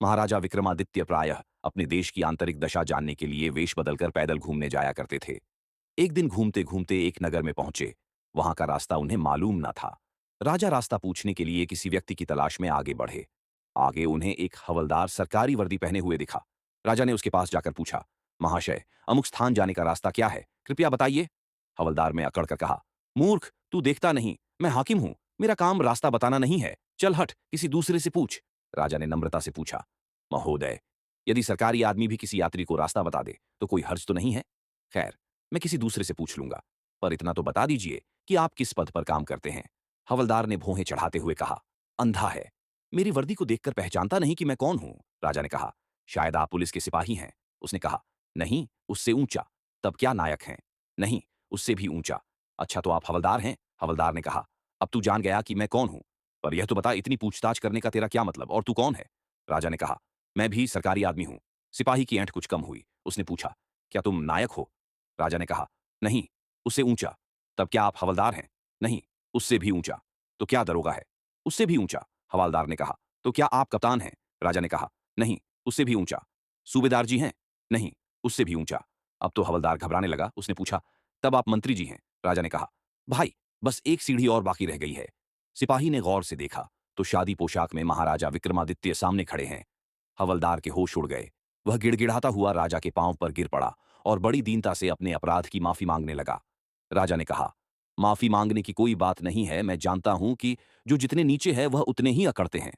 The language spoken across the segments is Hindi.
महाराजा विक्रमादित्य प्रायः अपने देश की आंतरिक दशा जानने के लिए वेश बदलकर पैदल घूमने जाया करते थे। एक दिन घूमते घूमते एक नगर में पहुंचे। वहां का रास्ता उन्हें मालूम न था। राजा रास्ता पूछने के लिए किसी व्यक्ति की तलाश में आगे बढ़े। आगे उन्हें एक हवलदार सरकारी वर्दी पहने हुए दिखा। राजा ने उसके पास जाकर पूछा, महाशय, अमुक स्थान जाने का रास्ता क्या है, कृपया बताइए। हवलदार में अकड़ कर कहा, मूर्ख, तू देखता नहीं, मैं हाकिम हूं, मेरा काम रास्ता बताना नहीं है, चल हट, किसी दूसरे से पूछ। राजा ने नम्रता से पूछा, महोदय, यदि सरकारी आदमी भी किसी यात्री को रास्ता बता दे तो कोई हर्ज तो नहीं है? खैर, मैं किसी दूसरे से पूछ लूंगा, पर इतना तो बता दीजिए कि आप किस पद पर काम करते हैं। हवलदार ने भौहें चढ़ाते हुए कहा, अंधा है, मेरी वर्दी को देखकर पहचानता नहीं कि मैं कौन हूं। राजा ने कहा, शायद आप पुलिस के सिपाही हैं। उसने कहा, नहीं, उससे ऊंचा। तब क्या नायक हैं? नहीं, उससे भी ऊंचा। अच्छा, तो आप हवलदार हैं? हवलदार ने कहा, अब तू जान गया कि मैं कौन हूं, पर यह तो बता, इतनी पूछताछ करने का तेरा क्या मतलब, और तू कौन है? राजा ने कहा, मैं भी सरकारी आदमी हूं। सिपाही की ऐंठ कुछ कम हुई। उसने पूछा, क्या तुम नायक हो? राजा ने कहा, नहीं, उससे ऊंचा। तब क्या आप हवलदार हैं? नहीं, उससे भी ऊंचा। तो क्या दरोगा है? उससे भी ऊंचा। हवलदार ने कहा, तो क्या आप कप्तान हैं? राजा ने कहा, नहीं, उससे भी ऊंचा। सूबेदार जी हैं? नहीं, उससे भी ऊंचा। अब तो हवलदार घबराने लगा। उसने पूछा, तब आप मंत्री जी हैं? राजा ने कहा, भाई, बस एक सीढ़ी और बाकी रह गई है। सिपाही ने गौर से देखा तो शादी पोशाक में महाराजा विक्रमादित्य सामने खड़े हैं। हवलदार के होश उड़ गए। वह गिड़गिड़ाता हुआ राजा के पांव पर गिर पड़ा और बड़ी दीनता से अपने अपराध की माफी मांगने लगा। राजा ने कहा, माफी मांगने की कोई बात नहीं है, मैं जानता हूं कि जो जितने नीचे है वह उतने ही अकड़ते हैं।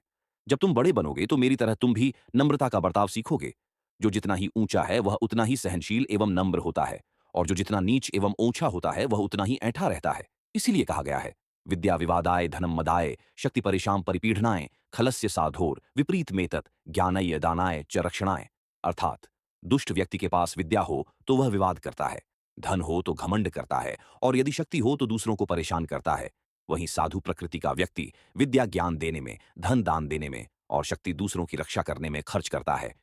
जब तुम बड़े बनोगे तो मेरी तरह तुम भी नम्रता का बर्ताव सीखोगे। जो जितना ही ऊंचा है वह उतना ही सहनशील एवं नम्र होता है, और जो जितना नीच एवं ओछा होता है वह उतना ही ऐंठा रहता है। इसीलिए कहा गया है, विद्या विवादाय धनम मदाय शक्ति परेशान परिपीढ़नाय खलस्य साधोर विपरीत मेतत ज्ञानय दानाय च रक्षणाय। अर्थात दुष्ट व्यक्ति के पास विद्या हो तो वह विवाद करता है, धन हो तो घमंड करता है, और यदि शक्ति हो तो दूसरों को परेशान करता है। वहीं साधु प्रकृति का व्यक्ति विद्या ज्ञान देने में, धन दान देने में और शक्ति दूसरों की रक्षा करने में खर्च करता है।